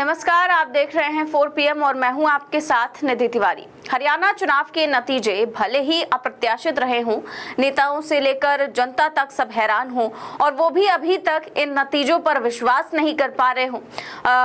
नमस्कार, आप देख रहे हैं 4 PM और मैं हूं आपके साथ निधि तिवारी। हरियाणा चुनाव के नतीजे भले ही अप्रत्याशित रहे हों, नेताओं से लेकर जनता तक सब हैरान हों और वो भी अभी तक इन नतीजों पर विश्वास नहीं कर पा रहे हों।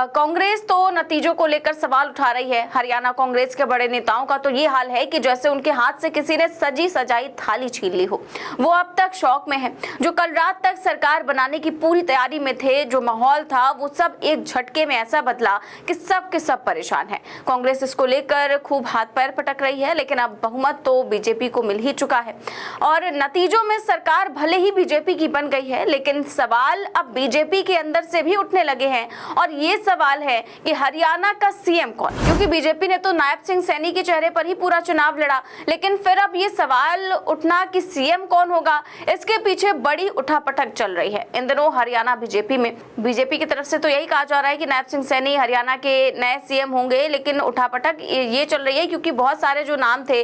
कांग्रेस तो नतीजों को लेकर सवाल उठा रही है। हरियाणा कांग्रेस के बड़े नेताओं का तो ये हाल है कि जैसे उनके हाथ से किसी ने सजी सजाई थाली छीन ली हो। वो अब तक शौक में है। जो कल रात तक सरकार बनाने की पूरी तैयारी में थे, जो माहौल था, वो सब एक झटके में ऐसा बदला कि सब के सब परेशान है। कांग्रेस इसको लेकर खूब हाथ पैर पटक रही है, लेकिन अब बहुमत तो बीजेपी को मिल ही चुका है और नतीजों में सरकार भले ही बीजेपी की बन गई है, लेकिन सवाल अब बीजेपी के अंदर से भी उठने लगे हैं। और ये सवाल है कि हरियाणा का सीएम कौन, क्योंकि बीजेपी ने तो नायब सिंह सैनी के चेहरे पर ही पूरा चुनाव लड़ा, लेकिन फिर अब ये सवाल उठना कि सीएम कौन होगा, इसके पीछे बड़ी उठापटक चल रही है। इन दिनों हरियाणा बीजेपी में बीजेपी की तरफ से तो यही कहा जा रहा है कि नायब सिंह सैनी हरियाणा के नए सीएम होंगे, लेकिन उठापटक ये चल रही है क्योंकि बहुत सारे जो नाम थे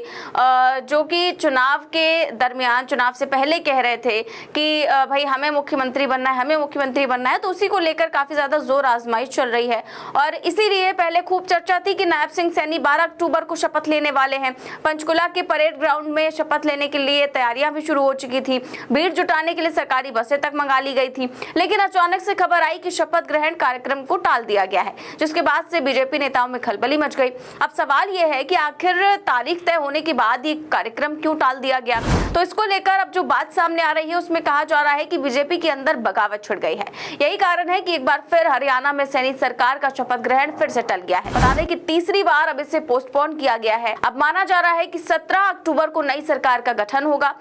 जो कि चुनाव के दरमियान, चुनाव से पहले कह रहे थे कि भाई हमें मुख्यमंत्री बनना है, हमें मुख्यमंत्री बनना है, तो उसी को लेकर काफी ज्यादा जोर आजमाइश चल रही है। और इसीलिए पहले खूब चर्चा थी कि नायब सिंह सैनी 12 अक्टूबर को शपथ लेने वाले हैं। पंचकुला के परेड ग्राउंड में शपथ लेने के लिए तैयारियां भी शुरू हो चुकी थी। भीड़ जुटाने के लिए सरकारी बसें तक मंगा ली गई थी, लेकिन अचानक से खबर आई कि शपथ ग्रहण कार्यक्रम को टाल दिया गया है, जिसके बाद से बीजेपी नेताओं में खलबली मच गई। अब सवाल यह है कि आखिर तारीख तय होने के बाद ये कार्यक्रम क्यों टाल दिया गया। तो इसको लेकर अब जो बात सामने आ रही है उसमें कहा जा रहा है कि बीजेपी के अंदर बगावत छिड़ गई है। यही कारण है कि एक बार फिर हरियाणा में सैनी सरकार का शपथ ग्रहण फिर से टल गया है। बता दें कि तीसरी बार अब इसे पोस्टपोन किया गया है। अब माना जा रहा है कि 17 अक्टूबर को नई सरकार का गठन होगा।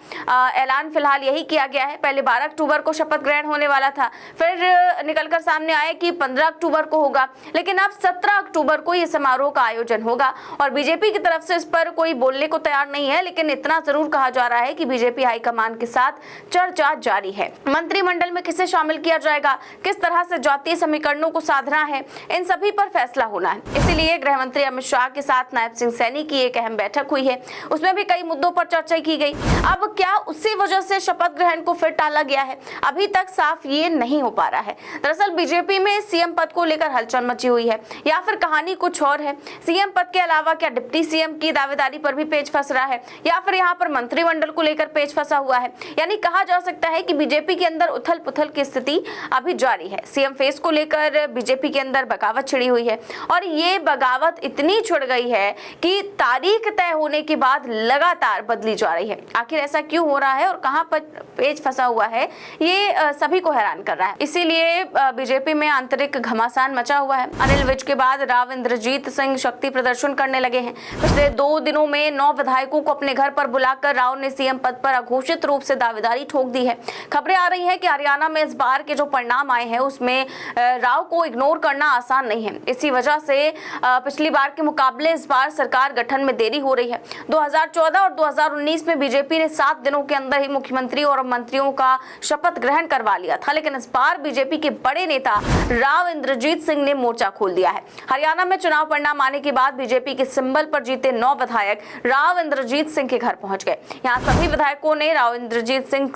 ऐलान फिलहाल यही किया गया है। पहले 12 अक्टूबर को शपथ ग्रहण होने वाला था, फिर निकलकर सामने आया कि 15 अक्टूबर को होगा, लेकिन अब 17 अक्टूबर को यह समारोह का आयोजन होगा। और बीजेपी की तरफ से इस पर कोई बोलने को तैयार नहीं है, लेकिन इतना जरूर कहा जा रहा है कि बीजेपी हाईकमान के साथ चर्चा जारी है। मंत्रिमंडल में किसे शामिल किया जाएगा, किस तरह से जातीय समीकरणों को साधना है, इन सभी पर फैसला होना है। इसीलिए गृह मंत्री अमित शाह के साथ नायब सिंह सैनी की एक अहम बैठक हुई है। उसमें भी कई मुद्दों पर चर्चा की गई। अब क्या उसी वजह से शपथ ग्रहण को फिर टाला गया है, अभी तक साफ ये नहीं हो पा रहा है। दरअसल बीजेपी में सीएम पद को लेकर हलचल मची हुई है, या फिर कहानी कुछ और है। सीएम पद के अलावा क्या डिप्टी सीएम की दावेदारी पर भी पेच फंस रहा है, या फिर यहाँ पर मंत्रिमंडल को लेकर पेच फंसा हुआ है। यानी कहा जा सकता है कि बीजेपी के अंदर उथल पुथल की स्थिति अभी जारी है। सीएम फेस को लेकर बीजेपी के अंदर बगावत छिड़ी हुई है और ये बगावत इतनी छिड़ गई है कि तारीख तय होने के बाद लगातार बदली जा रही है। आखिर ऐसा क्यों हो रहा है और कहां पर पेच फंसा हुआ है, ये सभी को हैरान कर रहा है। इसीलिए बीजेपी में आंतरिक घमासान मचा हुआ है। अनिल विज के बाद राव इंद्रजीत सिंह शक्ति प्रदर्शन करने लगे हैं। पिछले 2 दिनों में 9 विधायकों को अपने घर पर बुलाकर राव ने सीएम पद पर अघोषित रूप से दावेदारी ठोक दी है। खबरें आ रही हैं कि हरियाणा में इस बार के जो परिणाम आए हैं उसमें राव को इग्नोर करना आसान नहीं है। इसी वजह से पिछली बार के मुकाबले इस बार सरकार गठन में देरी हो रही है। 2014 और 2019 में बीजेपी ने 7 दिनों के अंदर ही मुख्यमंत्री और मंत्रियों का शपथ ग्रहण करवा लिया था, लेकिन इस बार बीजेपी के बड़े नेता राव इंद्रजीत सिंह ने मोर्चा खोल दिया है। हरियाणा में चुनाव परिणाम आने के बाद बीजेपी के सिंबल पर जीते 9 विधायक राव इंद्रजीत सिंह के घर पहुंच गए। यहाँ सभी विधायकों ने राव इंद्रजीत सिंह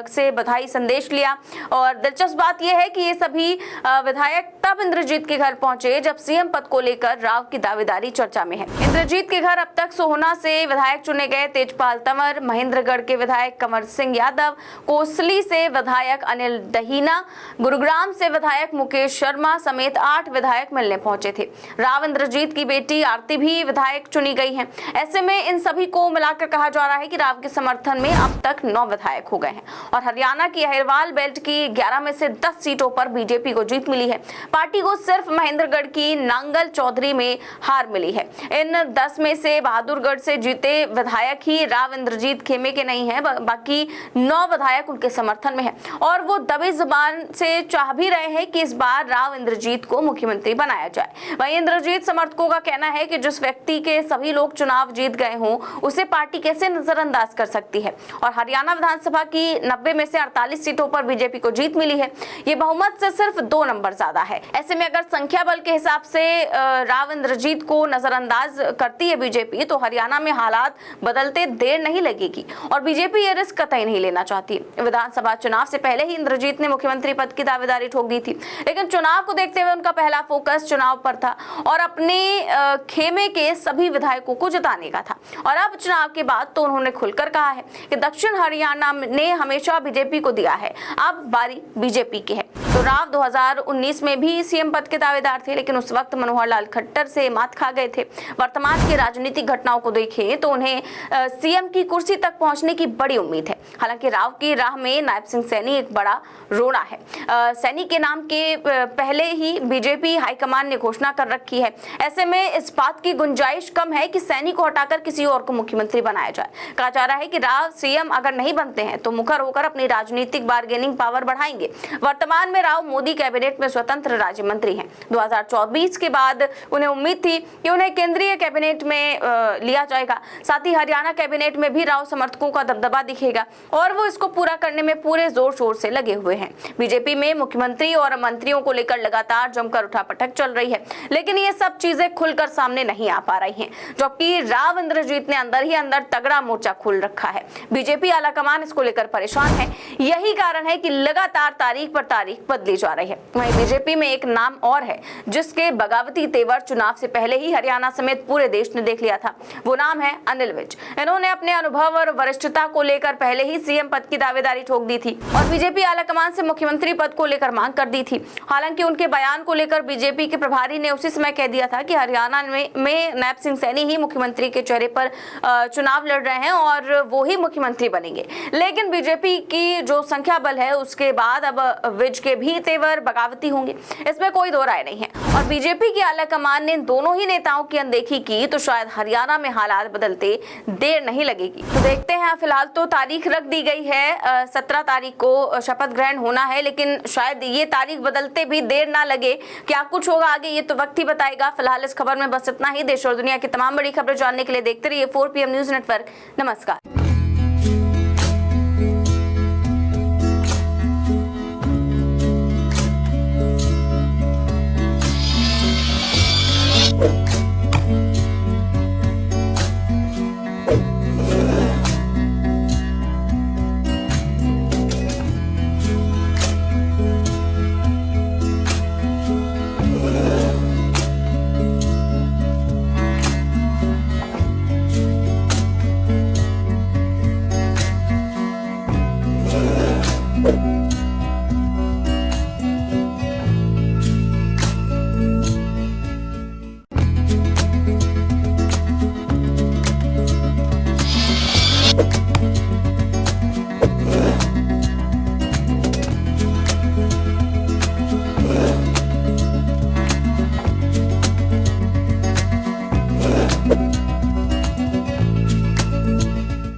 से बधाई संदेश लिया और दिलचस्प बात यह है कि ये सभी विधायक तब इंद्रजीत के घर पहुंचे जब सीएम पद को लेकर राव की दावेदारी चर्चा में है। इंद्रजीत के घर अब तक सोहना से विधायक चुने गए तेजपाल तंवर, महेंद्रगढ़ के विधायक कंवर सिंह यादव, कोसली से विधायक अनिल दहीना, गुरुग्राम से विधायक मुकेश शर्मा समेत 8 विधायक मिलने पहुंचे थे। राव इंद्रजीत की बेटी आरती भी विधायक चुनी गई है। ऐसे में इन सभी को मिलाकर कहा जा रहा है कि राव के समर्थन में अब तक 9 विधायक हो गए हैं और हरियाणा की अहिरवाल बेल्ट की 11 में से 10 सीटों पर बीजेपी को जीत मिली है। पार्टी को सिर्फ महेंद्रगढ़ की नांगल चौधरी में हार मिली है। इन 10 में से बहादुरगढ़ से जीते विधायक ही राव इंद्रजीत खेमे के नहीं है, बाकी 9 विधायक उनके समर्थन में है और वो दबी जुबान से चाह भी रहे हैं कि इस बार राव इंद्रजीत को मुख्यमंत्री बनाया जाए। वहीं इंद्रजीत समर्थकों का कहना है कि जिस व्यक्ति के सभी लोग चुनाव जीत गए हों उसे पार्टी कैसे नजरअंदाज कर सकती है। और हरियाणा विधानसभा की 90 में से 48 सीटों पर बीजेपी को जीत मिली है। ये बहुमत से सिर्फ 2 नंबर ज्यादा है। ऐसे में अगर संख्या बल के हिसाब से राव इंद्रजीत को नजरअंदाज करती है बीजेपी, तो हरियाणा में हालात बदलते देर नहीं लगेगी और बीजेपी ये रिस्क कतई नहीं लेना चाहती। विधानसभा चुनाव से पहले ही इंद्रजीत ने मुख्यमंत्री पद की दावेदारी ठोक दी थी, लेकिन चुनाव को देखते हुए उनका पहला फोकस चुनाव पर था और अपने खेमे के सभी विधायकों को जिताने का था। और अब चुनाव के बाद तो उन्होंने खुलकर कहा है कि दक्षिण हरियाणा ने हमेशा बीजेपी को दिया है, अब बारी बीजेपी की है। तो राव 2019 में भी सीएम पद के दावेदार थे, लेकिन उस वक्त मनोहर लाल खट्टर से मात खा गए थे। वर्तमान की राजनीतिक घटनाओं को देखें तो उन्हें सीएम की कुर्सी तक पहुंचने की बड़ी उम्मीद है। हालांकि राव की राह में नायब सिंह सैनी एक बड़ा रोड़ा है। सैनी के नाम के पहले ही बीजेपी हाईकमान ने घोषणा कर रखी है। ऐसे में इस बात की गुंजाइश कम है कि सैनी को हटाकर किसी और को मुख्यमंत्री बनाया जाए। कहा जा रहा है कि राव सीएम अगर नहीं बनते हैं तो मुखर होकर अपनी राजनीतिक बार्गेनिंग पावर बढ़ाएंगे। वर्तमान में राव मोदी कैबिनेट में स्वतंत्र राज्य मंत्री हैं। 2024 के बाद उन्हें उम्मीद थी कि उन्हें केंद्रीय कैबिनेट में लिया जाएगा। साथ ही हरियाणा कैबिनेट में भी राव समर्थकों का दबदबा दिखेगा और वो इसको पूरा करने में पूरे जोर शोर से लगे हुए हैं। बीजेपी में मुख्यमंत्री और मंत्रियों को लेकर लगातार जमकर उठापटक चल रही है, लेकिन ये सब चीजें खुलकर सामने नहीं आ पा रही हैं, जबकि राव इंद्रजीत ने अंदर ही अंदर तगड़ा मोर्चा खोल रखा है। बीजेपी आलाकमान इसको लेकर परेशान है। यही कारण है कि लगातार तारीख पर तारीख बदली जा रही है। वहीं बीजेपी में एक नाम और है जिसके बगावती तेवर चुनाव से पहले ही हरियाणा समेत पूरे देश ने देख लिया था। वो नाम है अनिल विज। इन्होंने अपने अनुभव और वरिष्ठता को लेकर पहले ही सीएम पद की दावेदारी ठोक दी थी और बीजेपी आलाकमान से मुख्यमंत्री पद को लेकर मांग कर दी थी। हालांकि उनके बयान को लेकर बीजेपी के प्रभारी ने उसी समय कह दिया था कि हरियाणा में नायब सिंह सैनी ही मुख्यमंत्री के चेहरे पर चुनाव लड़ रहे हैं और वो ही मुख्यमंत्री बनेंगे। लेकिन बीजेपी की जो संख्या बल है उसके बाद अब विज के भी तेवर बगावती होंगे, इसमें कोई दो राय नहीं है। और बीजेपी की आलाकमान ने दोनों ही नेताओं की अनदेखी की तो शायद हरियाणा में हालात बदलते देर नहीं लगेगी। तो देखते हैं। फिलहाल तो तारीख रख दी गई है, 17 तारीख को शपथ ग्रहण होना है, लेकिन शायद ये तारीख बदलते भी देर ना लगे। क्या कुछ होगा आगे ये तो वक्त ही बताएगा। फिलहाल इस खबर में बस इतना ही। देश और दुनिया की तमाम बड़ी खबरें जानने के लिए देखते रहिए 4 PM न्यूज नेटवर्क। नमस्कार।